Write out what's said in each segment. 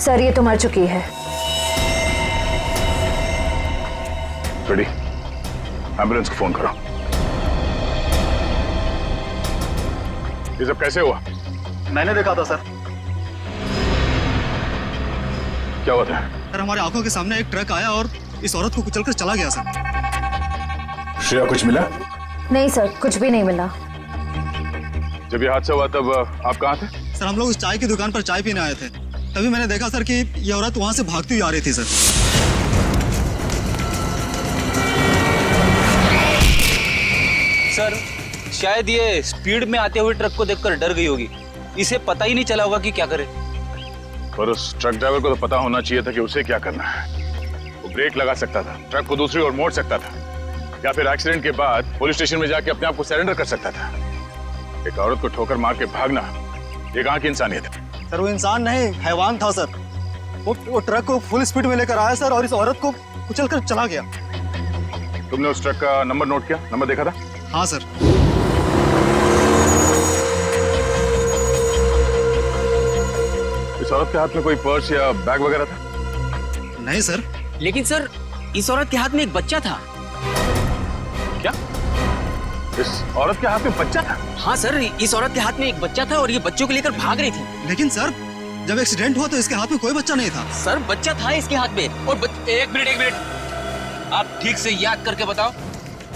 Sir ये तो मर चुकी है। रेडी, एम्बुलेंस को फोन करो। ये सब कैसे हुआ? मैंने देखा था सर। क्या हुआ था? सर हमारे आंखों के सामने एक ट्रक आया और इस औरत को कुचलकर चला गया सर। श्रेया कुछ मिला? नहीं सर, कुछ भी नहीं मिला। जब ये हादसा हुआ तब आप कहाँ थे? सर हम लोग उस चाय की दुकान पर चाय पीने आए थे, तभी मैंने देखा सर कि ये औरत वहां से भागती हुई आ रही थी सर। सर शायद ये स्पीड में आते हुए ट्रक को देखकर डर गई होगी, इसे पता ही नहीं चला होगा कि क्या करे। पर उस ट्रक ड्राइवर को तो पता होना चाहिए था कि उसे क्या करना है। वो ब्रेक लगा सकता था, ट्रक को दूसरी ओर मोड़ सकता था, या फिर एक्सीडेंट के बाद पुलिस स्टेशन में जाके अपने आप को सरेंडर कर सकता था। एक औरत को ठोकर मार के भागना ये कहाँ की इंसानियत है? सर वो इंसान नहीं, हैवान था सर। वो ट्रक को फुल स्पीड में लेकर आया सर और इस औरत को कुचलकर चला गया। तुमने उस ट्रक का नंबर नोट किया? नंबर देखा था? हाँ सर। इस औरत के हाथ में कोई पर्स या बैग वगैरह था? नहीं सर। लेकिन सर इस औरत के हाथ में एक बच्चा था। क्या? इस औरत के हाथ में बच्चा था? हाँ सर, इस औरत के हाथ में एक बच्चा था और ये बच्चों को लेकर भाग रही थी। लेकिन सर जब एक्सीडेंट हुआ तो इसके हाथ में कोई बच्चा नहीं था। सर बच्चा था इसके हाथ में और एक मिनट, आप ठीक से याद करके बताओ,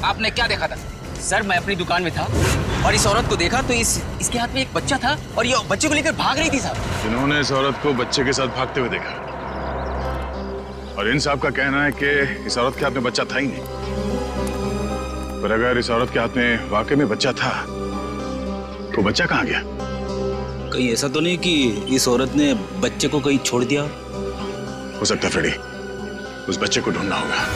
आपने क्या देखा था? सर मैं अपनी दुकान में था और इस औरत को देखा तो इसके हाथ में एक बच्चा था और ये बच्चे को लेकर भाग रही थी साहब। जिन्होंने इस औरत को बच्चे के साथ भागते हुए देखा, और इन साहब का कहना है कि इस औरत के हाथ में बच्चा था ही नहीं। पर अगर इस औरत के हाथ में वाकई में बच्चा था तो बच्चा कहाँ गया? कहीं ऐसा तो नहीं कि इस औरत ने बच्चे को कहीं छोड़ दिया? हो सकता है फ्रेडी, उस बच्चे को ढूंढना होगा।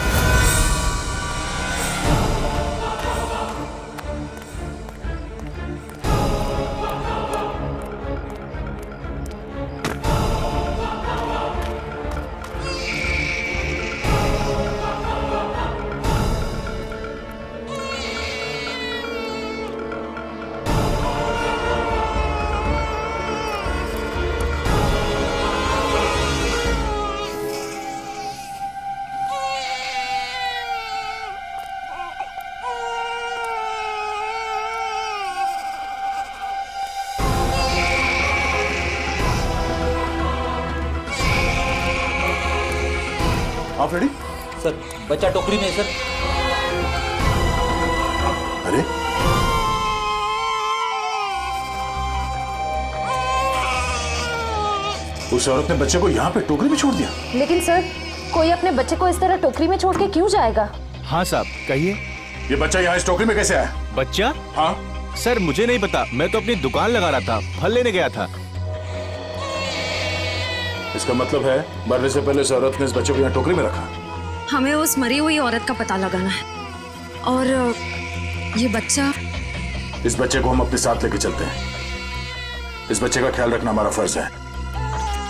आप रेडी? सर बच्चा टोकरी में है सर। अरे उस औरत ने बच्चे को यहाँ पे टोकरी में छोड़ दिया। लेकिन सर कोई अपने बच्चे को इस तरह टोकरी में छोड़ के क्यों जाएगा? हाँ साहब कहिए। ये बच्चा यहाँ इस टोकरी में कैसे आया? बच्चा? हाँ सर मुझे नहीं पता, मैं तो अपनी दुकान लगा रहा था, फल लेने गया था। इसका मतलब है मरने से पहले इस औरत ने इस बच्चे को यहाँ टोकरी में रखा। हमें उस मरी हुई औरत का पता लगाना है और ये बच्चा। इस बच्चे को हम अपने साथ लेके चलते हैं। इस बच्चे का ख्याल रखना हमारा फर्ज है।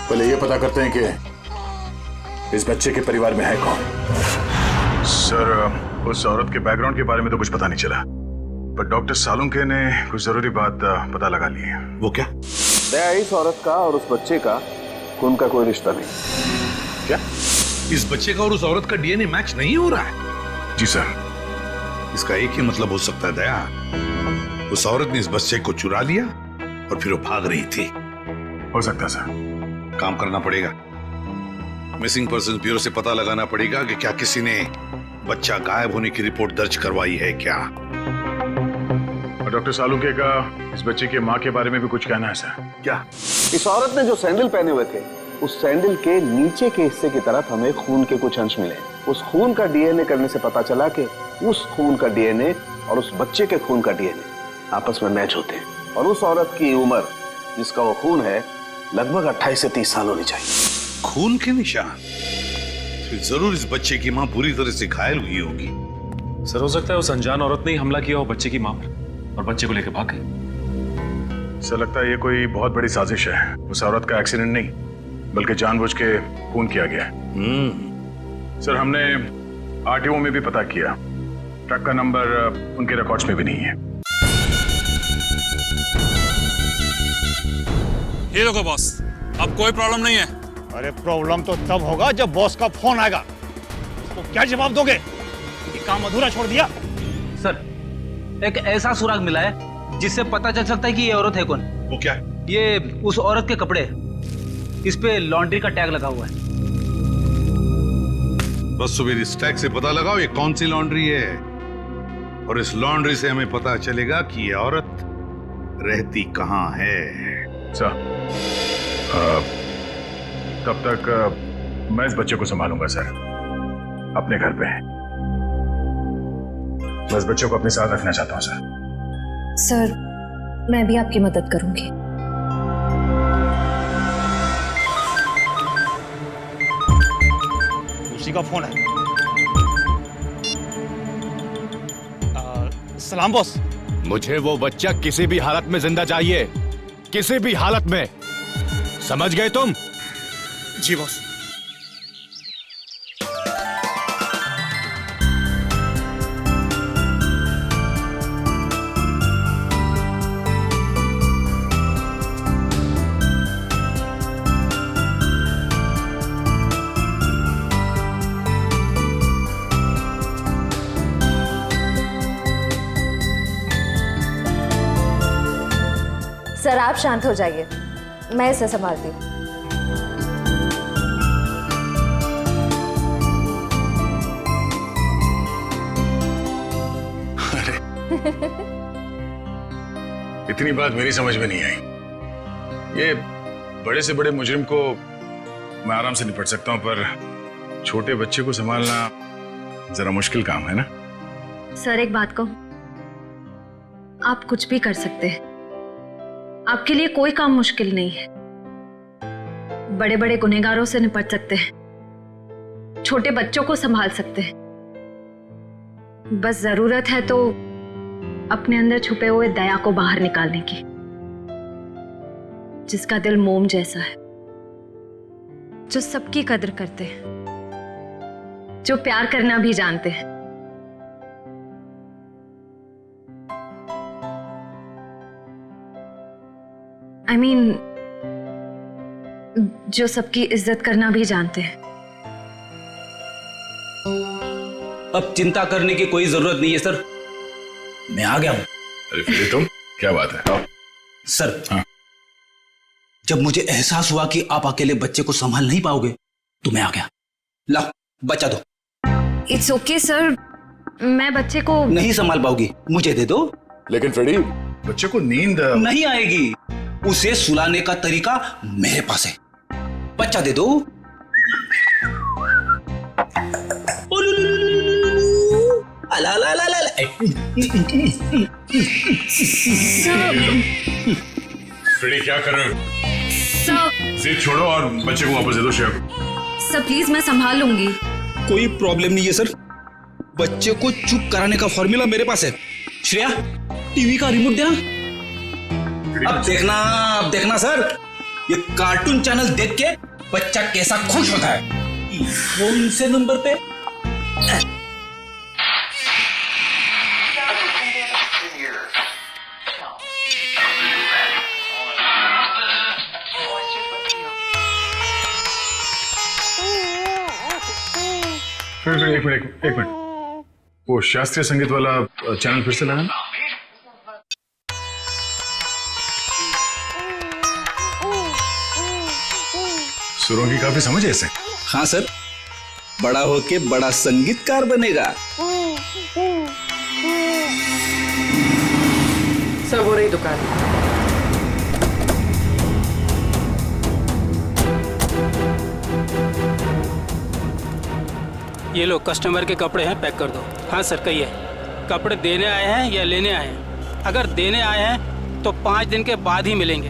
पहले ये पता करते हैं कि इस बच्चे के परिवार में है कौन। सर उस औरत के बैकग्राउंड के बारे में तो कुछ पता नहीं चला, पर डॉक्टर सालुंके ने कुछ जरूरी बात पता लगा ली है। वो क्या? दया, इस औरत का और उस बच्चे का खून का कोई रिश्ता नहीं। क्या? इस बच्चे का और उस औरत का डीएनए मैच नहीं हो रहा है? जी सर। इसका एक ही मतलब हो सकता है दया, उस औरत ने इस बच्चे को चुरा लिया और फिर वो भाग रही थी। हो सकता है सर। काम करना पड़ेगा, मिसिंग पर्सन ब्यूरो से पता लगाना पड़ेगा कि क्या किसी ने बच्चा गायब होने की रिपोर्ट दर्ज करवाई है क्या। और डॉक्टर सालुंके का इस बच्चे की माँ के बारे में भी कुछ कहना है सर? क्या? इस औरत ने जो सैंडल पहने हुए थे, उस सैंडल के नीचे के हिस्से की तरफ हमें खून के कुछ अंश मिले। उस खून का डीएनए करने से पता चला कि उस खून का डीएनए और उस बच्चे के खून का डीएनए आपस में मैच होते हैं। और उस औरत की उम्र जिसका वो खून है लगभग 28 से 30 साल होनी चाहिए। खून के निशान? फिर जरूर इस बच्चे की माँ बुरी तरह से घायल हुई होगी। सर हो सकता है उस अनजान औरत ने ही हमला किया हो बच्चे की मां पर और बच्चे को लेकर भाग गई। सर लगता है ये कोई बहुत बड़ी साजिश है। उस औरत का एक्सीडेंट नहीं बल्कि जानबूझ के खून किया गया है। सर हमने आरटीओ में भी पता किया, ट्रक का नंबर उनके रिकॉर्ड्स में भी नहीं है। ये देखो बॉस, अब कोई प्रॉब्लम नहीं है। अरे प्रॉब्लम तो तब होगा जब बॉस का फोन आएगा। तो क्या जवाब दोगे? ये काम अधूरा छोड़ दिया? सर, एक ऐसा सुराग मिला है जिससे पता चल सकता है कि ये औरत है कौन। वो क्या? ये उस औरत के कपड़े, इस पे लॉन्ड्री का टैग लगा हुआ है। बस सुबह इस टैग से पता लगाओ ये कौन सी लॉन्ड्री है, और इस लॉन्ड्री से हमें पता चलेगा कि ये औरत रहती कहाँ है। सर, तब तक मैं इस बच्चे को संभालूंगा सर, अपने घर पे। मैं इस बच्चे को अपने साथ रखना चाहता हूँ सर। सर, मैं भी आपकी मदद करूंगी। उसी का फोन है। सलाम बॉस। मुझे वो बच्चा किसी भी हालत में जिंदा चाहिए, किसी भी हालत में। समझ गए तुम? जी बॉस। सर, आप शांत हो जाइए, मैं इसे संभालती हूँ। इतनी बात मेरी समझ में नहीं आई। ये बड़े से बड़े मुजरिम को मैं आराम से निपट सकता हूं, पर छोटे बच्चे को संभालना जरा मुश्किल काम है ना। सर, एक बात कहूं, आप कुछ भी कर सकते हैं। आपके लिए कोई काम मुश्किल नहीं है। बड़े बड़े गुनहगारों से निपट सकते हैं, छोटे बच्चों को संभाल सकते हैं। बस जरूरत है तो अपने अंदर छुपे हुए दया को बाहर निकालने की, जिसका दिल मोम जैसा है, जो सबकी कदर करते हैं, जो प्यार करना भी जानते हैं। I mean, जो सबकी इज्जत करना भी जानते हैं। अब चिंता करने की कोई जरूरत नहीं है सर, मैं आ गया हूं। अरे फिर तुम, क्या बात है? आओ। सर, हाँ। जब मुझे एहसास हुआ कि आप अकेले बच्चे को संभाल नहीं पाओगे तो मैं आ गया। लाओ, बच्चा दो। इट्स ओके सर, मैं बच्चे को नहीं संभाल पाओगी, मुझे दे दो। लेकिन फ्रेडी, बच्चे को नींद नहीं आएगी, उसे सुलाने का तरीका मेरे पास है। बच्चा दे दो। अला अला अला अला। फ्रेडी क्या कर रहे हो? सर, जिद छोड़ो और बच्चे को वापस दे दो श्रेया को। सर प्लीज, मैं संभाल लूंगी। कोई प्रॉब्लम नहीं है सर, बच्चे को चुप कराने का फॉर्मूला मेरे पास है। श्रेया, टीवी का रिमोट देना। अब देखना सर, ये कार्टून चैनल देख के बच्चा कैसा खुश होता है। कौन से नंबर पे? फिर एक मिनट, वो शास्त्रीय संगीत वाला चैनल फिर से लगाना। सुरों की काफी समझ है इसे। हाँ सर, बड़ा होके बड़ा संगीतकार बनेगा। सब हो रही दुकान। ये लो, कस्टमर के कपड़े हैं, पैक कर दो। हाँ सर, कहिए, कपड़े देने आए हैं या लेने आए हैं? अगर देने आए हैं तो 5 दिन के बाद ही मिलेंगे,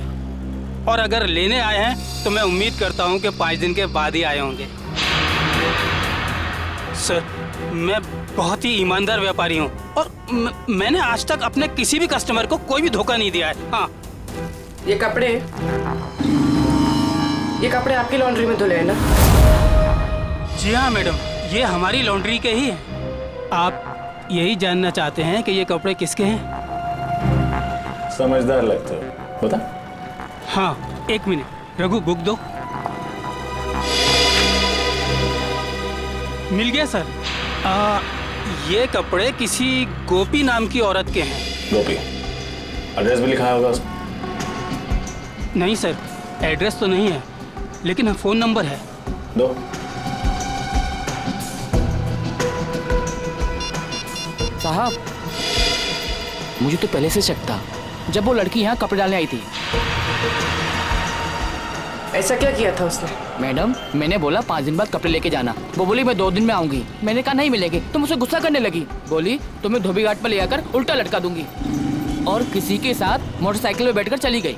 और अगर लेने आए हैं तो मैं उम्मीद करता हूँ कि 5 दिन के बाद ही आए होंगे। सर, मैं बहुत ही ईमानदार व्यापारी हूँ, और मैंने आज तक अपने किसी भी कस्टमर को कोई भी धोखा नहीं दिया है। हाँ, ये कपड़े आपकी लॉन्ड्री में धुले हैं ना? जी हाँ मैडम, ये हमारी लॉन्ड्री के ही हैं। आप यही जानना चाहते हैं कि ये कपड़े किसके हैं? समझदार लगते हो, बता। हाँ, 1 मिनट, रघु बुक दो। मिल गया सर। ये कपड़े किसी गोपी नाम की औरत के हैं। गोपी, एड्रेस भी लिखा होगा उसमें? नहीं सर, एड्रेस तो नहीं है, लेकिन फ़ोन नंबर है। दो। साहब, मुझे तो पहले से शक था जब वो लड़की यहाँ कपड़े डालने आई थी। ऐसा क्या किया था उसने? मैडम, मैंने बोला 5 दिन बाद कपड़े लेके जाना। वो बोली मैं 2 दिन में आऊंगी। मैंने कहा नहीं मिलेंगे, तो मुझसे गुस्सा करने लगी। बोली तुम्हें धोबी घाट पर ले आकर उल्टा लटका दूंगी, और किसी के साथ मोटरसाइकिल में बैठकर चली गई।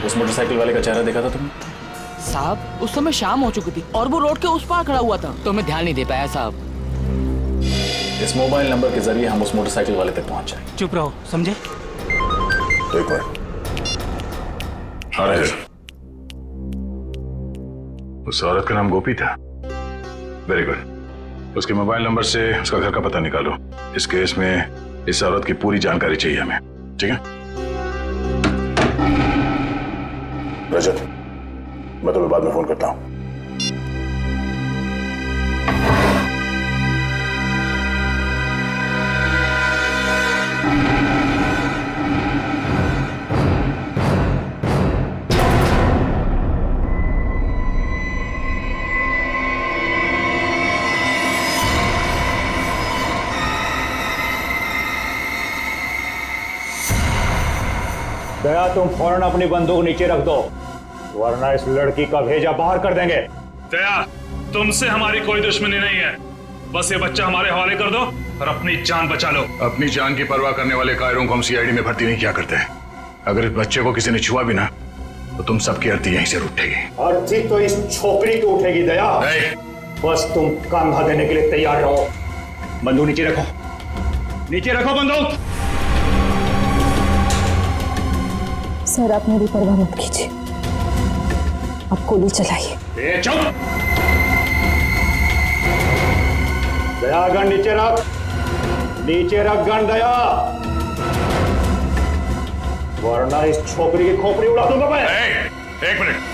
उस मोटरसाइकिल वाले का चेहरा देखा था तुमने? साहब, उस समय शाम हो चुकी थी और वो रोड के उस पार खड़ा हुआ था, तो मैं ध्यान नहीं दे पाया साहब। इस मोबाइल नंबर के जरिए हम उस मोटरसाइकिल वाले तक पहुंच जाएंगे। चुप रहो, समझे? तो एक बार उस औरत का नाम गोपी था। Very good. उसके मोबाइल नंबर से उसका घर का पता निकालो। इस केस में इस औरत की पूरी जानकारी चाहिए हमें, ठीक है? रजत, मैं तुम्हें बाद में फोन करता हूं। दया, तुम फौरन अपनी बंदूक नीचे रख दो, वरना इस लड़की का भेजा बाहर कर देंगे। दया, तुमसे हमारी कोई दुश्मनी नहीं है, बस ये बच्चा हमारे हवाले कर दो और अपनी जान बचा लो। अपनी जान की परवाह करने वाले कायरों को हम सीआईडी में भर्ती नहीं किया करते। अगर इस बच्चे को किसी ने छुआ भी ना, तो तुम सबकी अर्थी यहीं से उठेगी। अर्थी तो इस छोकरी की उठेगी दया। बस तुम कंधा देने के लिए तैयार रहो। बंदूक नीचे रखो, नीचे रखो बंदूक। सर, आप मेरी परवाह मत कीजिए, आप गोली चलाइए। चुप! दया, गन नीचे रख, नीचे रख गन दया, वरना इस छोकरी की खोपड़ी उड़ा दूंगा मैं। एक मिनट।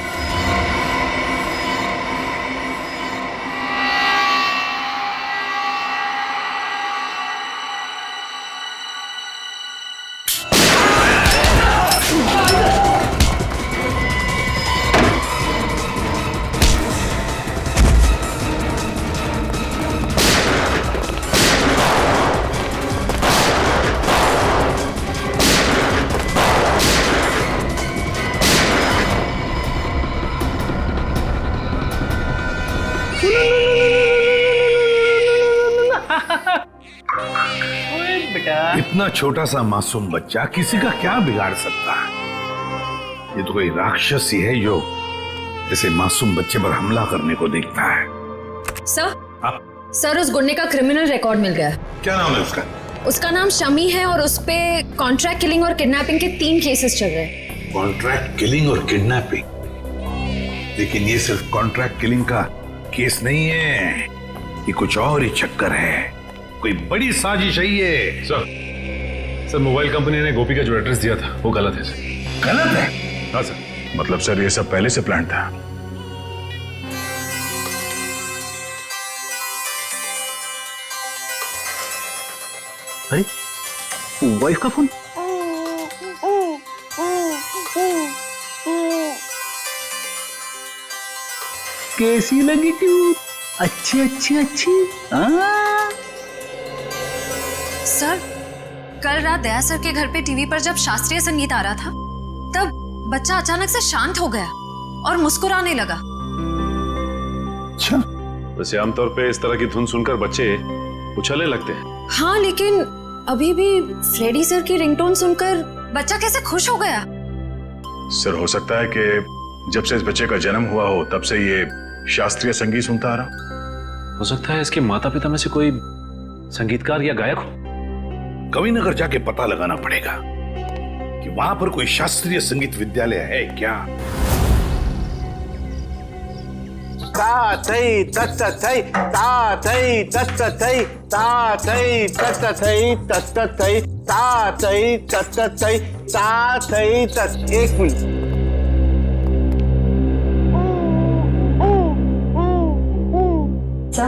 इतना छोटा सा मासूम बच्चा किसी का क्या बिगाड़ सकता है? ये तो कोई राक्षस ही है जो ऐसे मासूम बच्चे पर हमला करने को देखता है। सर, उस गुंडे का क्रिमिनल रिकॉर्ड मिल गया। क्या नाम है उसका? उसका नाम शमी है और उस पे कॉन्ट्रैक्ट किलिंग और किडनैपिंग के 3 केसेस चल रहे हैं। कॉन्ट्रैक्ट किलिंग और किडनैपिंग? लेकिन ये सिर्फ कॉन्ट्रैक्ट किलिंग का केस नहीं है, ये कुछ और ही चक्कर है, कोई बड़ी साजिश है ये। सर, मोबाइल कंपनी ने गोपी का जो एड्रेस दिया था वो गलत है सर। गलत है? हाँ सर। मतलब सर, ये सब पहले से प्लान था? अरे, वाइफ का फोन। कैसी लगी ट्यूब? अच्छी अच्छी अच्छी। सर, कल रात दया सर के घर पे टीवी पर जब शास्त्रीय संगीत आ रहा था, तब बच्चा अचानक से शांत हो गया और मुस्कुराने लगा। अच्छा, वैसे आमतौर पे इस तरह की धुन सुनकर बच्चे उछलने लगते हैं। हाँ, लेकिन अभी भी फ्रेडी सर की रिंगटोन सुनकर बच्चा कैसे खुश हो गया? सर, हो सकता है कि जब से इस बच्चे का जन्म हुआ हो तब से ये शास्त्रीय संगीत सुनता आ रहा। हो सकता है इसके माता पिता में से कोई संगीतकार या गायक हो। कविनगर जाके पता लगाना पड़ेगा कि वहां पर कोई शास्त्रीय संगीत विद्यालय है क्या। ता थई तत थई ता थई तत थई ता थई तत थई तत थई ता थई तत थई ता थई तत। एक मिनट, सर,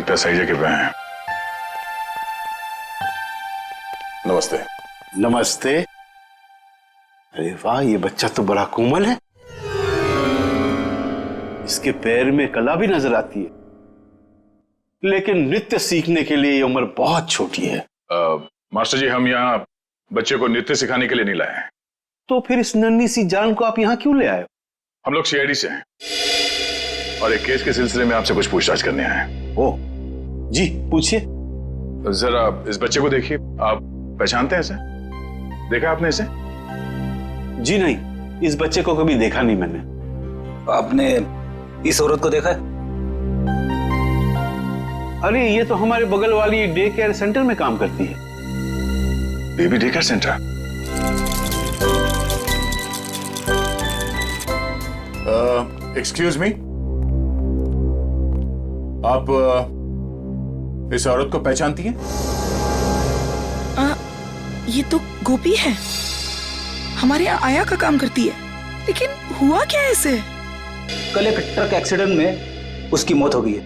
लगता है सही जगह पे हैं। नमस्ते। नमस्ते। अरे वाह, ये बच्चा तो बड़ा कोमल है। इसके पैर में कला भी नजर आती है, लेकिन नृत्य सीखने के लिए ये उम्र बहुत छोटी है। मास्टर जी, हम यहाँ बच्चे को नृत्य सिखाने के लिए नहीं लाए हैं। तो फिर इस नन्ही सी जान को आप यहाँ क्यों ले आए? हम लोग सीआईडी से हैं और एक केस के सिलसिले में आपसे कुछ पूछताछ करने आए हैं। ओह जी, पूछिए। जरा इस बच्चे को देखिए, आप पहचानते हैं इसे? देखा आपने इसे? जी नहीं, इस बच्चे को कभी देखा नहीं मैंने। आपने इस औरत को देखा है? अरे ये तो हमारे बगल वाली डे केयर सेंटर में काम करती है। Baby day care centre? Excuse me, आप इस औरत को पहचानती हैं? ये तो गोपी है, हमारे यहाँ आया का काम करती है। लेकिन हुआ क्या ऐसे? कल एक ट्रक एक्सीडेंट में उसकी मौत हो गई है।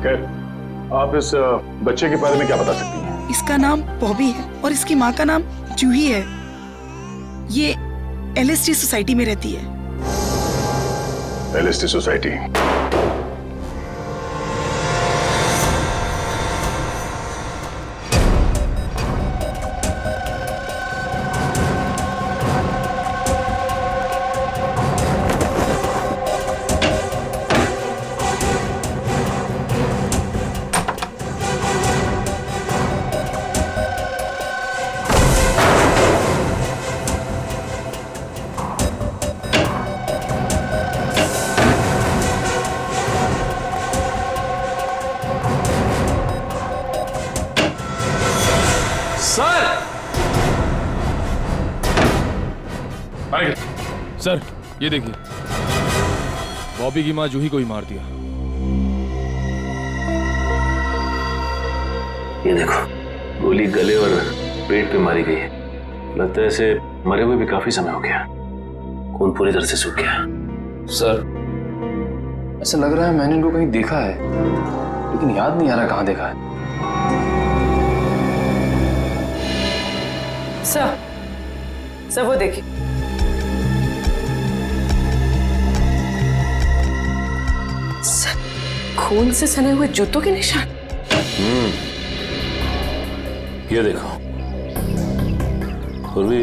खैर, आप इस बच्चे के बारे में क्या बता सकती हैं? इसका नाम बॉबी है और इसकी माँ का नाम जूही है। ये एलएसटी सोसाइटी में रहती है। LST society? सर, ये देखिए, बॉबी की माँ जूही को ही मार दिया। ये देखो, गोली गले और पेट पे मारी गई है। लगता है इसे मरे हुए भी काफी समय हो गया, खून पूरी तरह से सूख गया। सर, ऐसा लग रहा है मैंने इनको कहीं देखा है, लेकिन याद नहीं आ रहा कहाँ देखा है। सर वो देखिए, खून से सने हुए जूतों के निशान। ये देखो पूर्वी,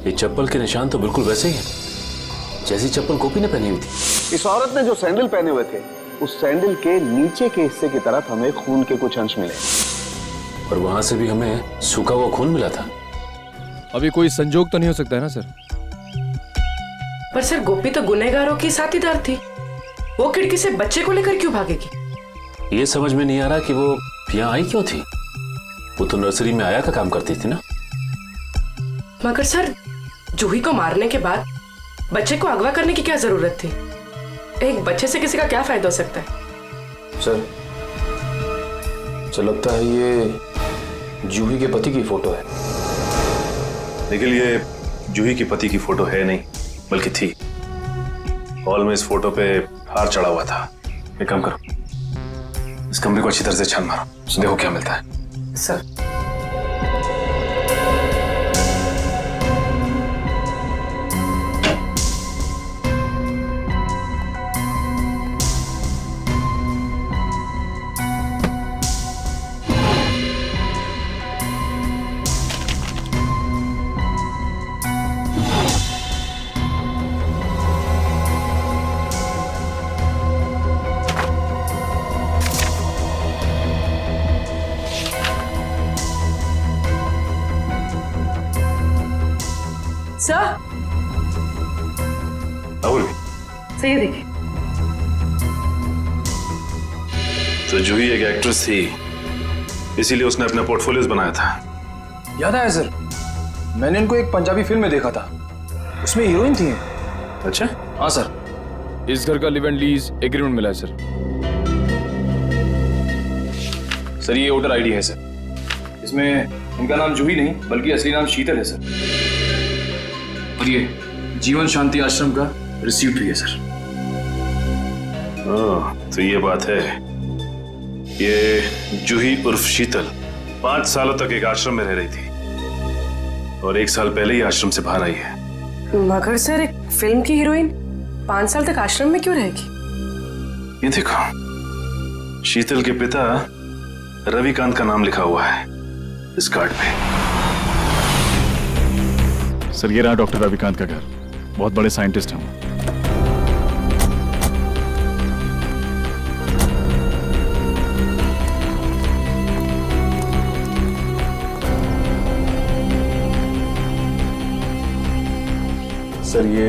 ये चप्पल के निशान तो बिल्कुल वैसे ही हैं जैसी चप्पल गोपी ने पहनी हुई थी। इस औरत ने जो सैंडल पहने हुए थे, उस सैंडल के नीचे के हिस्से की तरफ हमें खून के कुछ अंश मिले और वहां से भी हमें सूखा हुआ खून मिला था। अभी कोई संजोग तो नहीं हो सकता है ना सर? पर सर, गोपी तो गुनहगारों की साथीदार थी। वो खिड़की से बच्चे को लेकर क्यों भागेगी? ये समझ में नहीं आ रहा कि वो यहाँ आई क्यों थी। वो तो नर्सरी में आया का काम करती थी ना। मगर सर, जूही को मारने के बाद बच्चे को अगवा करने की क्या जरूरत थी? एक बच्चे से किसी का क्या फायदा हो सकता है? सर, लगता है ये जूही के पति की फोटो है। लेकिन ये जूही के पति की फोटो है नहीं, बल्कि थी। हॉल में इस फोटो पे हार चढ़ा हुआ था। एक काम करो, इस कमरे को अच्छी तरह से छान मारो, देखो क्या मिलता है। सर, सही देखिए, तो जूही एक एक्ट्रेस थी, इसीलिए उसने अपना पोर्टफोलियोज बनाया था। याद आया सर, मैंने इनको एक पंजाबी फिल्म में देखा था, उसमें हीरोइन थी। अच्छा? हाँ सर। इस घर का लिव एंड लीज एग्रीमेंट मिला है सर। सर, ये वोटर आईडी है सर। इसमें इनका नाम जूही नहीं बल्कि असली नाम शीतल है सर। और ये जीवन शांति आश्रम का रिसीप्ट भी है सर। ओह, तो ये बात है। ये जूही उर्फ शीतल 5 सालों तक एक आश्रम में रह रही थी और 1 साल पहले ही आश्रम से बाहर आई है। मगर सर, एक फिल्म की हीरोइन 5 साल तक आश्रम में क्यों रहेगी? ये देखो, शीतल के पिता रविकांत का नाम लिखा हुआ है इस कार्ड पे। सर, ये रहा डॉक्टर रविकांत का घर। बहुत बड़े साइंटिस्ट हैं वो। सर, ये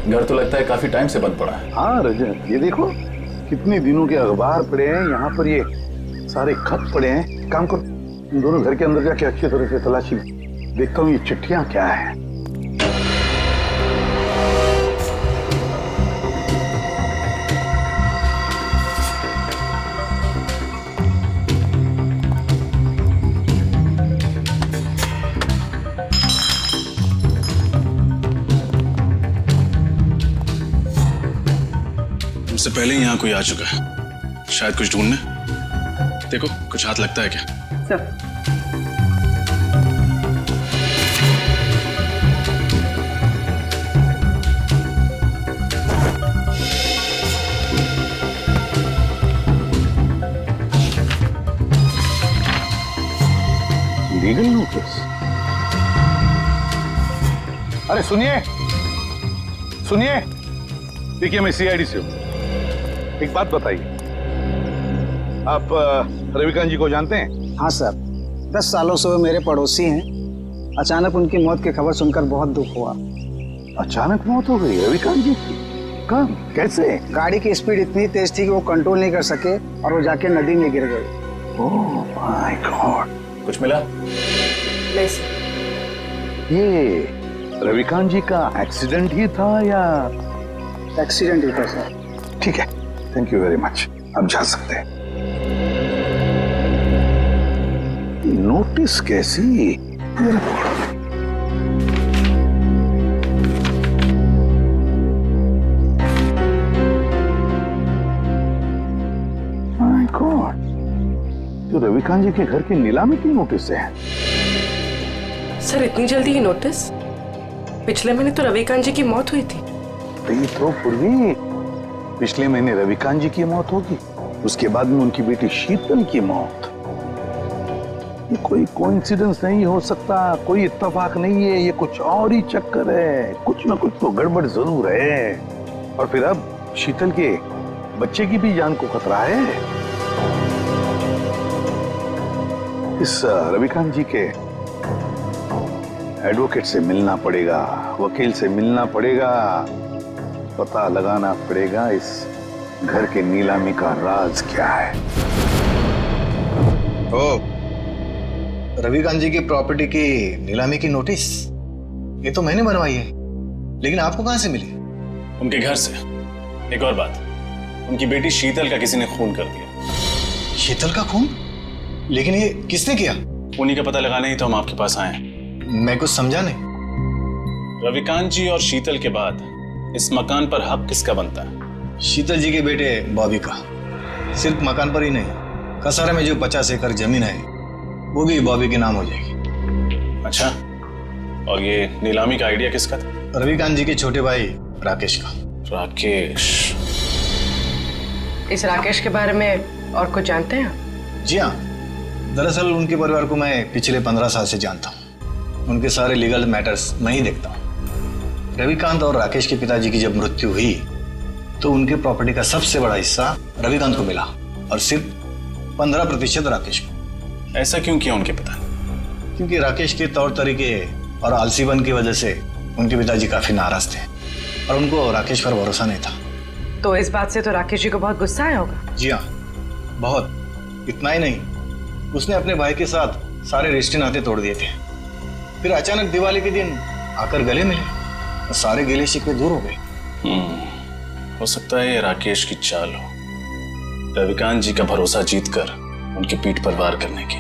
घर तो लगता है काफी टाइम से बंद पड़ा है। हाँ रजत, ये देखो कितने दिनों के अखबार पड़े हैं यहाँ पर, ये सारे खत पड़े हैं। काम करो, इन दोनों घर के अंदर जाके अच्छी तरह से तलाशी देखता हूँ ये चिट्ठियां क्या है। हमसे पहले ही यहाँ कोई आ चुका है, शायद कुछ ढूंढने। देखो, कुछ हाथ लगता है क्या? Sir, legal notice? अरे सुनिए सुनिए, देखिए मैं सीआईडी से हूं। एक बात बताइए, आप रविकांत जी को जानते हैं? हाँ सर, 10 सालों से वो मेरे पड़ोसी हैं। अचानक उनकी मौत की खबर सुनकर बहुत दुख हुआ। अचानक मौत हो गई रविकांत जी की? कब, कैसे? गाड़ी की स्पीड इतनी तेज थी कि वो कंट्रोल नहीं कर सके और वो जाके नदी में गिर गए। Oh my God. कुछ मिला? नहीं सर। ये रविकांत जी का एक्सीडेंट ही था या? एक्सीडेंट ही था सर। ठीक है, थैंक यू वेरी मच। अब जा सकते हैं। नोटिस कैसी? माय गॉड, तो रविकांत जी के घर की नीलामी की नोटिस है। सर, इतनी जल्दी ही नोटिस? पिछले महीने तो रविकांत जी की मौत हुई थी। तो पूर्वी, पिछले महीने रविकांत जी की मौत होगी, उसके बाद में उनकी बेटी शीतल की मौत। ये कोई कोइंसिडेंस नहीं हो सकता, कोई इत्तेफाक नहीं है, ये कुछ और ही चक्कर है। कुछ ना कुछ तो गड़बड़ जरूर है। और फिर अब शीतल के बच्चे की भी जान को खतरा है। इस रविकांत जी के एडवोकेट से मिलना पड़ेगा, वकील से मिलना पड़ेगा, पता लगाना पड़ेगा इस घर के नीलामी का राज क्या है। ओ, रविकांत जी की प्रॉपर्टी की नीलामी की नोटिस ये तो मैंने बनवाई है, लेकिन आपको कहां से मिली? उनके घर से। एक और बात, उनकी बेटी शीतल का किसी ने खून कर दिया। शीतल का खून? लेकिन ये किसने किया? उन्हीं का पता लगाने ही तो हम आपके पास आए हैं। मैं कुछ समझा नहीं। रविकांत जी और शीतल के बाद इस मकान पर हक किसका बनता है? शीतल जी के बेटे बॉबी का। सिर्फ मकान पर ही नहीं, कसारा में जो 50 एकड़ जमीन है वो भी बॉबी के नाम हो जाएगी। अच्छा, और ये नीलामी का आइडिया किसका था? रविकांत जी के छोटे भाई राकेश का। राकेश? इस राकेश के बारे में और कुछ जानते हैं? जी हाँ, दरअसल उनके परिवार को मैं पिछले 15 साल से जानता हूँ। उनके सारे लीगल मैटर्स मैं ही देखता हूँ। रविकांत और राकेश के पिताजी की जब मृत्यु हुई तो उनके प्रॉपर्टी का सबसे बड़ा हिस्सा रविकांत को मिला और सिर्फ 15% राकेश को। ऐसा क्यों किया उनके पिता? क्योंकि राकेश के तौर तरीके और आलसीपन की वजह से उनके पिताजी काफी नाराज थे और उनको राकेश पर भरोसा नहीं था। तो इस बात से तो राकेश जी को बहुत गुस्सा आया होगा। जी हाँ, बहुत। इतना ही नहीं, उसने अपने भाई के साथ सारे रिश्ते नाते तोड़ दिए थे। फिर अचानक दिवाली के दिन आकर गले मिले और सारे गिले शिकवे दूर हो गए। हो सकता है ये राकेश की चाल हो, रविकांत जी का भरोसा जीतकर उनकी पीठ पर वार करने की।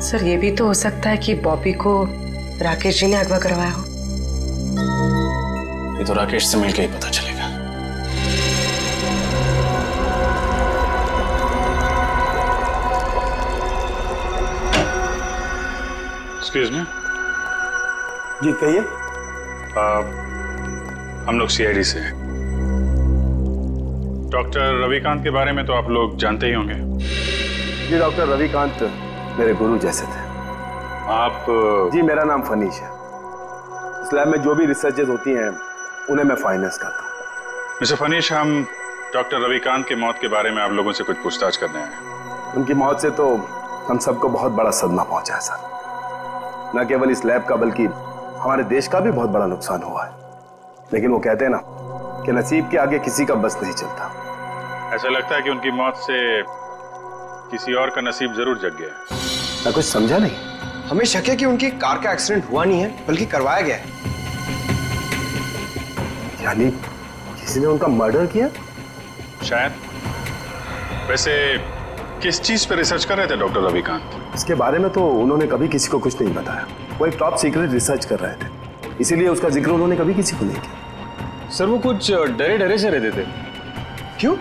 सर, ये भी तो हो सकता है कि बॉबी को राकेश जी ने अगवा करवाया हो। ये तो राकेश से मिलकर ही पता चलेगा। Excuse me. जी कहिए। हम लोग सीआईडी से हैं। डॉक्टर रविकांत के बारे में तो आप लोग जानते ही होंगे। जी डॉक्टर रविकांत मेरे गुरु जैसे थे। आप? जी मेरा नाम फनीश है। इस लैब में जो भी रिसर्चेज होती हैं उन्हें मैं फाइनेंस करता हूँ। मिस्टर फनीश, हम डॉक्टर रविकांत की मौत के बारे में आप लोगों से कुछ पूछताछ करने आए। उनकी मौत से तो हम सबको बहुत बड़ा सदमा पहुंचा है सर। न केवल इस लैब का बल्कि हमारे देश का भी बहुत बड़ा नुकसान हुआ है। लेकिन वो कहते हैं ना कि नसीब के आगे किसी का बस नहीं चलता। ऐसा लगता है कि उनकी मौत से किसी और का नसीब जरूर जग गया है। मैं कुछ समझा नहीं। हमें शक है कि उनकी कार का एक्सीडेंट हुआ नहीं है बल्कि करवाया गया है। यानी किसी ने उनका मर्डर किया? शायद। वैसे किस चीज पे रिसर्च कर रहे थे डॉक्टर रविकांत? इसके बारे में तो उन्होंने कभी किसी को कुछ नहीं बताया। वो एक टॉप सीक्रेट रिसर्च कर रहे थे, इसीलिए उसका जिक्र उन्होंने कभी किसी को नहीं किया। सर वो कुछ डरे डरे से रहते थे। क्यों?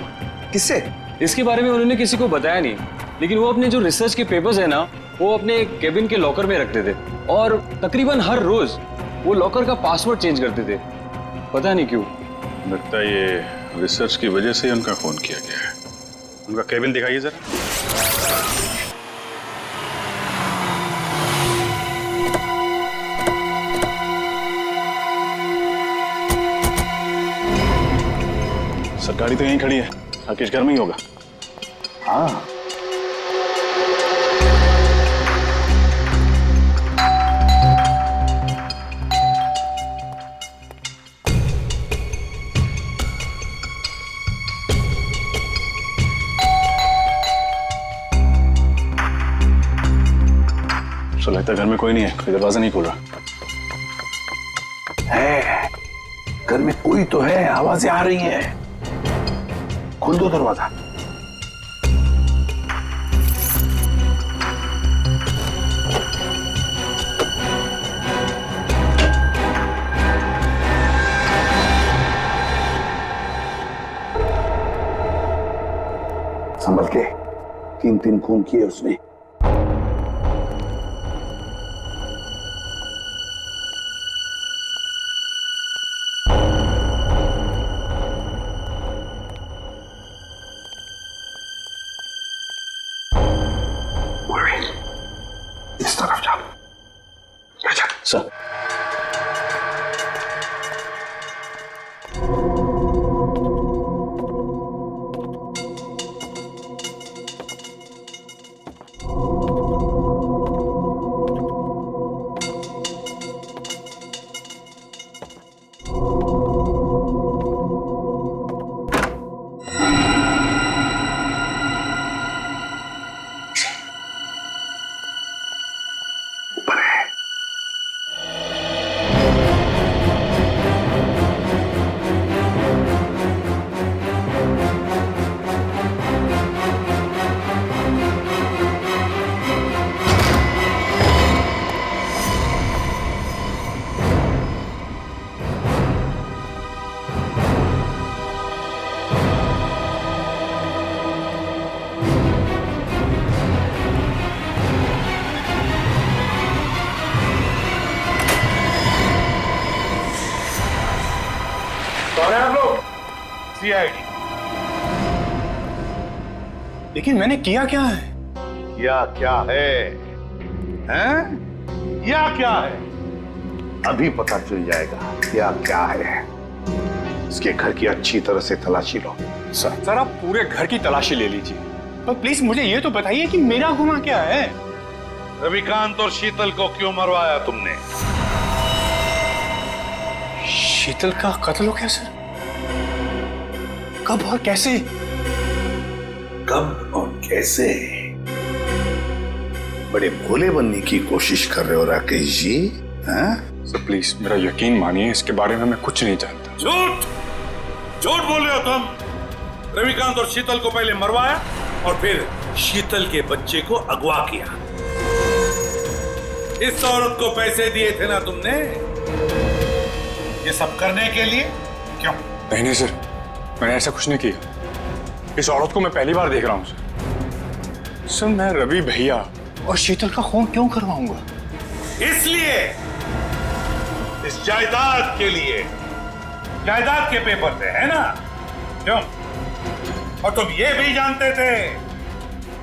किससे? इसके बारे में उन्होंने किसी को बताया नहीं, लेकिन वो अपने जो रिसर्च के पेपर्स है ना वो अपने केबिन के लॉकर में रखते थे और तकरीबन हर रोज वो लॉकर का पासवर्ड चेंज करते थे। पता नहीं क्यों। लगता है ये रिसर्च की वजह से उनका खून किया गया है। उनका केबिन दिखाइए जरा। सर गाड़ी तो यहीं खड़ी है, राकेश घर में ही होगा। हाँ तो लगता है घर में कोई नहीं है, कोई दरवाजा नहीं खोल रहा है। घर में कोई तो है, आवाजें आ रही हैं। खोल दो दरवाजा। संभल के। 3 खून किए उसने। इस तरफ जाओ। सर कौन है आप लोग? सीआईडी। लेकिन मैंने किया क्या है? या क्या है? हैं? या क्या है? अभी पता चल जाएगा क्या क्या है। इसके घर की अच्छी तरह से तलाशी लो। सर आप पूरे घर की तलाशी ले लीजिए, पर प्लीज मुझे ये तो बताइए कि मेरा गुनाह क्या है? रविकांत और शीतल को क्यों मरवाया तुमने? शीतल का कत्ल हो गया सर? कब और कैसे? कब और कैसे? बड़े भोले बनने की कोशिश कर रहे हो राकेश जी। हैं? सर प्लीज मेरा यकीन मानिए, इसके बारे में मैं कुछ नहीं जानता। झूठ बोल रहे हो तुम। रविकांत और शीतल को पहले मरवाया और फिर शीतल के बच्चे को अगवा किया। इस औरत को पैसे दिए थे ना तुमने ये सब करने के लिए? क्यों? नहीं सर, मैंने ऐसा कुछ नहीं किया। इस औरत को मैं पहली बार देख रहा हूं सर। मैं रवि भैया और शीतल का खून क्यों करवाऊंगा? इसलिए इस जायदाद के लिए, जायदाद के पेपर थे, है ना? क्यों? और तुम ये भी जानते थे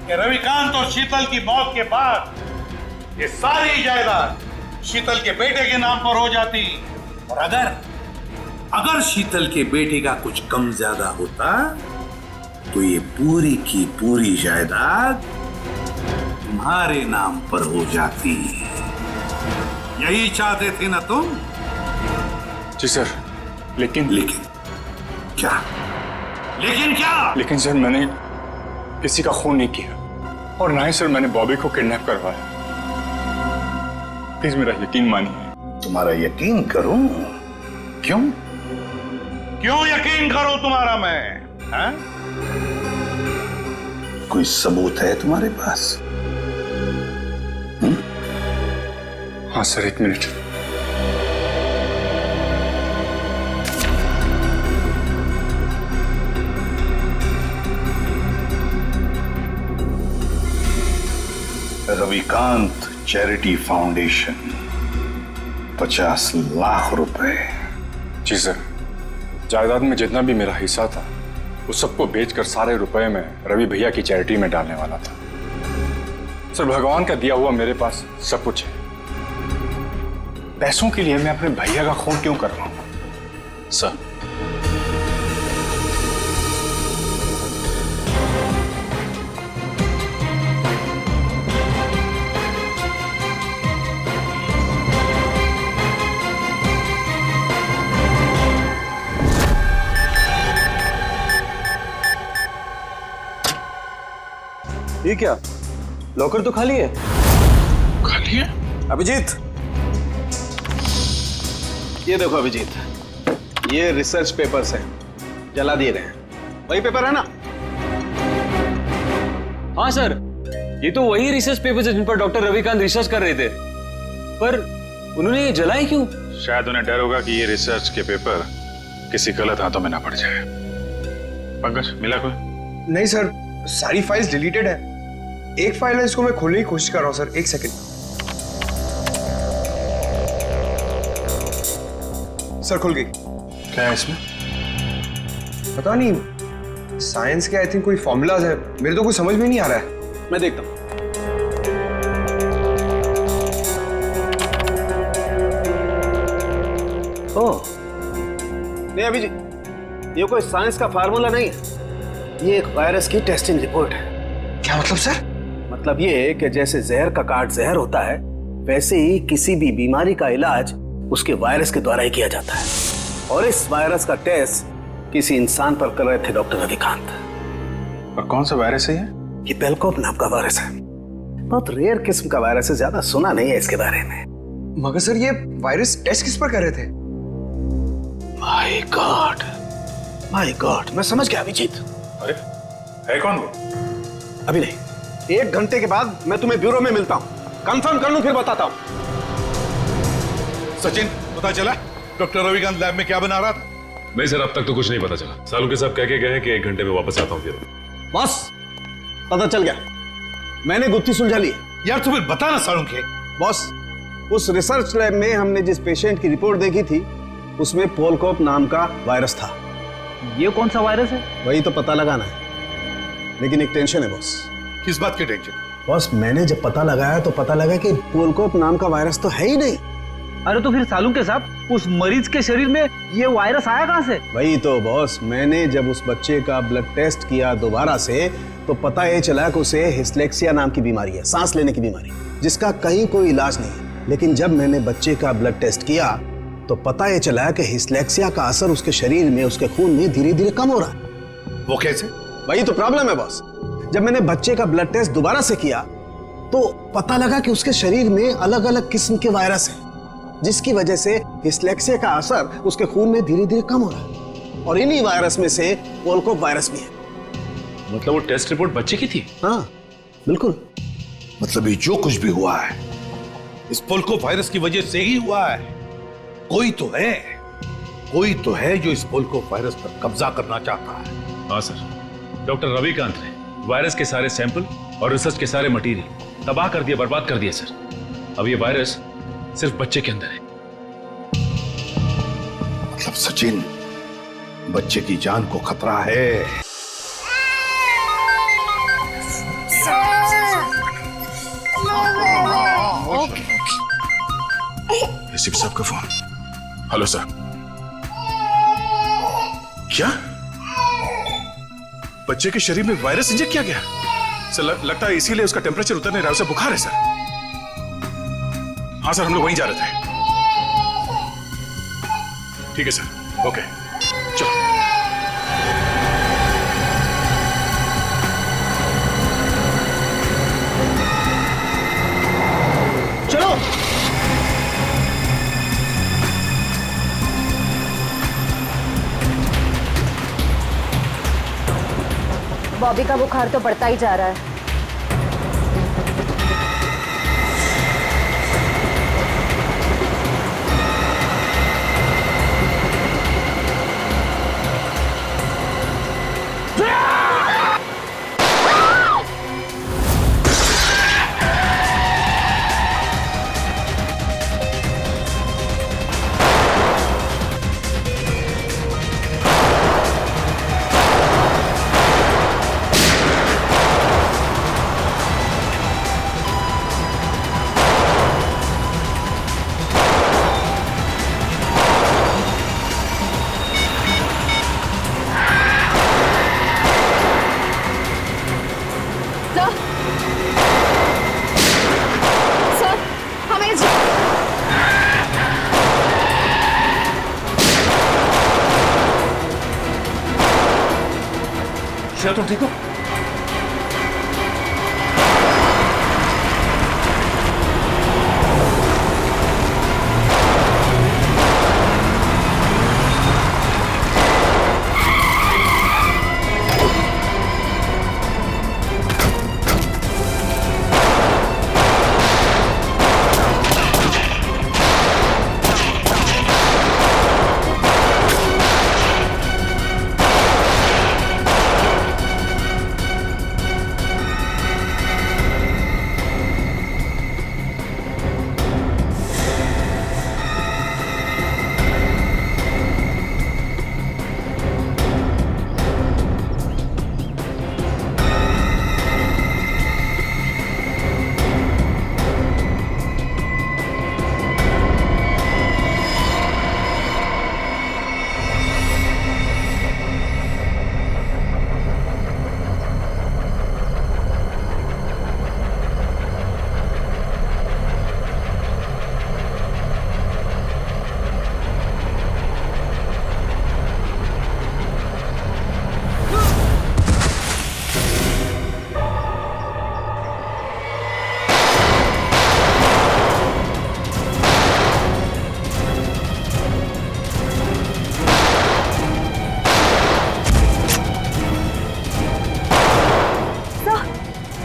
कि रविकांत और शीतल की मौत के बाद ये सारी जायदाद शीतल के बेटे के नाम पर हो जाती, और अगर शीतल के बेटे का कुछ कम ज्यादा होता तो ये पूरी की पूरी जायदाद तुम्हारे नाम पर हो जाती। यही चाहते थे ना तुम? जी सर, लेकिन क्या? लेकिन क्या? लेकिन सर, मैंने किसी का खून नहीं किया, और ना ही सर मैंने बॉबी को किडनैप करवाया। प्लीज मेरा यकीन मानिए। तुम्हारा यकीन करूं? क्यों? क्यों यकीन करूं तुम्हारा मैं? है? कोई सबूत है तुम्हारे पास? हाँ सर, एक minute. Ravikant charity foundation, 50 lakh रुपए। जी सर, जायदाद में जितना भी मेरा हिस्सा था उस सबको बेचकर सारे रुपए में रवि भैया की चैरिटी में डालने वाला था। सर, भगवान का दिया हुआ मेरे पास सब कुछ है। पैसों के लिए मैं अपने भैया का खून क्यों कर रहा हूं? सर, ये क्या? लॉकर तो खाली है। खाली है? अभिजीत, ये देखो अभिजीत, ये रिसर्च पेपर्स हैं, जला दिए गए हैं। वही पेपर है ना? हाँ सर, ये तो वही रिसर्च पेपर्स है जिन पर डॉक्टर रविकांत रिसर्च कर रहे थे, पर उन्होंने ये जलाए क्यों? शायद उन्हें डर होगा कि ये रिसर्च के पेपर किसी गलत हाथों में ना पड़ जाए। पंकज, मिला कोई? नहीं सर, सारी फाइल्स डिलीटेड है। एक फाइल है, इसको मैं खोलने की कोशिश कर रहा हूँ सर, एक सेकंड। सर, खुल गई। क्या है इसमें? पता नहीं, साइंस के आई थिंक कोई फॉर्मूलाज है, मेरे तो कुछ समझ में नहीं आ रहा है। मैं देखता हूं। ओह, नहीं अभिजीत, ये कोई साइंस का फार्मूला नहीं है, ये एक वायरस की टेस्टिंग रिपोर्ट है। क्या मतलब सर? मतलब ये कि जैसे जहर का काट जहर होता है, वैसे ही किसी भी बीमारी का इलाज उसके वायरस के द्वारा ही किया जाता है। और इस वायरस का टेस्ट किसी इंसान पर कर रहे थे डॉक्टर रविकांत। और कौन सा वायरस है ये? ये पेलकॉप नाम का वायरस है। बहुत रेयर किस्म का वायरस है, ज्यादा सुना नहीं है इसके बारे में। मगर सर, ये वायरस टेस्ट किस पर कर रहे थे? माय गॉड, मैं समझ गया अभिजीत। अरे, है कौन वो? अभी नहीं, 1 घंटे के बाद मैं तुम्हें ब्यूरो में मिलता हूं, कंफर्म कर लूं फिर बताता हूं। सचिन, पता चला डॉक्टर रविकांत लैब में क्या बना रहा था? नहीं सर, अब तक तो कुछ नहीं पता चला। सालुंके साहब कह के गए हैं कि 1 घंटे में वापस आता हूं फिर। बस पता चल गया, मैंने गुत्थी सुलझा ली। यार तू फिर बता ना सालुंके। बॉस, उस रिसर्च लैब में हमने जिस पेशेंट की रिपोर्ट देखी थी उसमें पोलकॉप नाम का वायरस था। ये कौन सा वायरस है? वही तो पता लगाना है, लेकिन एक टेंशन है बॉस। किस बात की टेंशन? बॉस, मैंने जब पता लगाया तो पता लगा कि पोलकॉप नाम का वायरस तो है ही नहीं। अरे तो फिर सालुंके साहब, उस मरीज के शरीर में ये वायरस आया कहां से? वही तो बॉस, मैंने जब उस बच्चे का ब्लड टेस्ट किया दोबारा से तो पता ये चला कि उसे हिस्लेक्सिया नाम की बीमारी है, सांस लेने की बीमारी, जिसका कहीं कोई इलाज नहीं। लेकिन जब मैंने बच्चे का ब्लड टेस्ट किया तो पता ये चला कि हिस्लेक्सिया का असर उसके शरीर में, उसके खून में धीरे धीरे कम हो रहा है। वो कैसे? वही तो प्रॉब्लम है बॉस। जब मैंने बच्चे का ब्लड टेस्ट दोबारा से किया तो पता लगा कि उसके शरीर में अलग अलग किस्म के वायरस हैं, जिसकी वजह से हिस्लेक्सिया का असर उसके खून में धीरे धीरे कम हो रहा है। और इन्हीं वायरस में से पोलकॉप वायरस भी है। मतलब वो टेस्ट रिपोर्ट बच्चे की थी? हाँ बिल्कुल। मतलब ये जो कुछ भी हुआ है इस पोलकॉप वायरस की वजह से ही हुआ है। कोई तो है जो इस पोलकॉप वायरस पर कब्जा करना चाहता है। हाँ सर, डॉक्टर रविकांत ने वायरस के सारे सैंपल और रिसर्च के सारे मटेरियल तबाह कर दिया, बर्बाद कर दिया सर। अब ये वायरस सिर्फ बच्चे के अंदर है। मतलब सचिन, बच्चे की जान को खतरा है। एसीपी साहब का फोन। Hello sir. क्या बच्चे के शरीर में वायरस इंजेक्ट किया गया? सर लगता है इसीलिए उसका टेम्परेचर उतर नहीं रहा, उसे बुखार है सर। हाँ सर, हम लोग वहीं जा रहे थे। ठीक है सर, ओके चलो। चलो बॉबी का बुखार तो बढ़ता ही जा रहा है। तुम ठीक हो?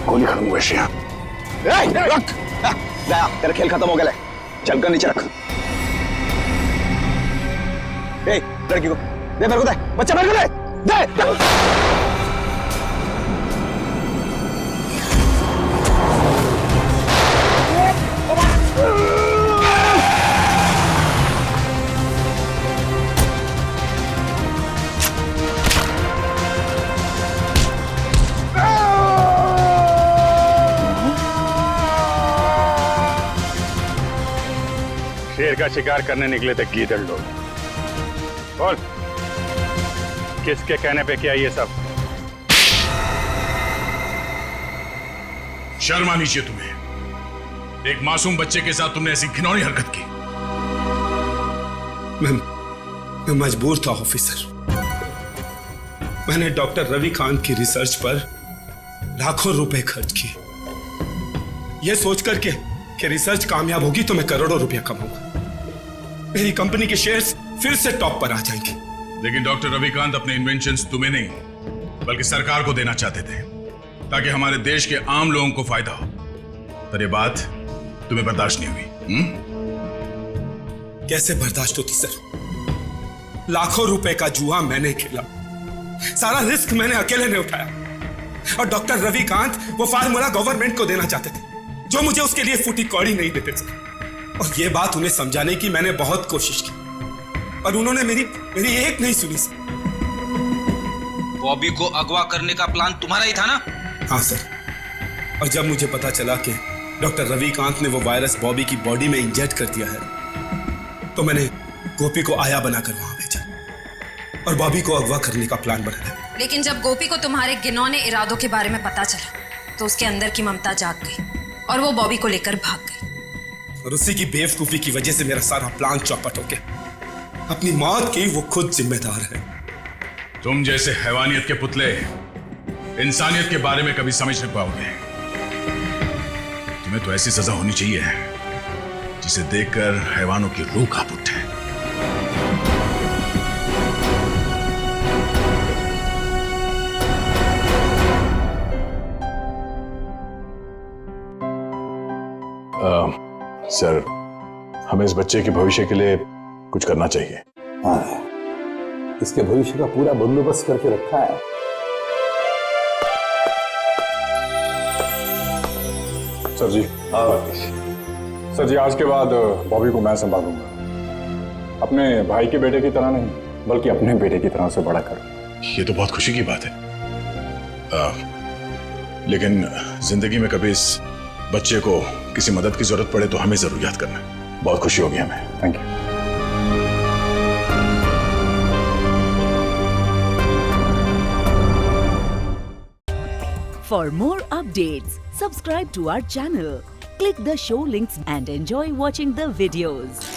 गोली खत्म हुई है। रख गया, तेरा खेल खत्म हो गया। चल कर नीचे रख। लड़की को दे, मेरे को दे, बच्चा मेरे को दे, दे। शेर का शिकार करने निकले थे गीदड़ लोग। बोल, किसके कहने पे किया ये सब? शर्म आनी चाहिए तुम्हें। एक मासूम बच्चे के साथ तुमने ऐसी घिनौनी हरकत की। मैं मजबूर था ऑफिसर। मैंने डॉक्टर रविकांत की रिसर्च पर लाखों रुपए खर्च किए, यह सोचकर कि रिसर्च कामयाब होगी तो मैं करोड़ों रुपया कमाऊंगा, मेरी कंपनी के शेयर्स फिर से टॉप पर आ जाएंगे। लेकिन डॉक्टर रविकांत अपने इन्वेंशंस तुम्हें नहीं बल्कि सरकार को देना चाहते थे ताकि हमारे देश के आम लोगों को फायदा हो, पर यह बात तुम्हें बर्दाश्त नहीं हुई। कैसे बर्दाश्त होती सर? लाखों रुपए का जुआ मैंने खेला, सारा रिस्क मैंने अकेले ने उठाया, और डॉक्टर रविकांत वो फार्मूला गवर्नमेंट को देना चाहते थे जो मुझे उसके लिए फूटी कौड़ी नहीं देते थे। और ये बात उन्हें समझाने की मैंने बहुत कोशिश की, पर उन्होंने मेरी एक नहीं सुनी सर। बॉबी को अगवा करने का प्लान तुम्हारा ही था ना? हाँ सर, और जब मुझे पता चला कि डॉक्टर रविकांत ने वो वायरस बॉबी की बॉडी में इंजेक्ट कर दिया है, तो मैंने गोपी को आया बनाकर वहां भेजा और बॉबी को अगवा करने का प्लान बनाया। लेकिन जब गोपी को तुम्हारे घिनौने इरादों के बारे में पता चला, तो उसके अंदर की ममता जाग गई और वो बॉबी को लेकर भाग गई। और उसी की बेवकूफी की वजह से मेरा सारा प्लान चौपट हो गया। अपनी मौत की वो खुद जिम्मेदार है। तुम जैसे हैवानियत के पुतले इंसानियत के बारे में कभी समझ नहीं पाओगे। तुम्हें तो ऐसी सजा होनी चाहिए जिसे देखकर हैवानों की रूह कांप उठे। सर, हमें इस बच्चे के भविष्य के लिए कुछ करना चाहिए। हाँ, इसके भविष्य का पूरा बंदोबस्त करके रखा है। सर जी, सर जी, आज के बाद बॉबी को मैं संभालूंगा। अपने भाई के बेटे की तरह नहीं, बल्कि अपने बेटे की तरह से बड़ा करूं। ये तो बहुत खुशी की बात है। लेकिन जिंदगी में कभी इस बच्चे को किसी मदद की जरूरत पड़े तो हमें जरूर याद करना। बहुत खुशी होगी हमें। Thank you. For more updates, subscribe to our channel, click the show links and enjoy watching the videos.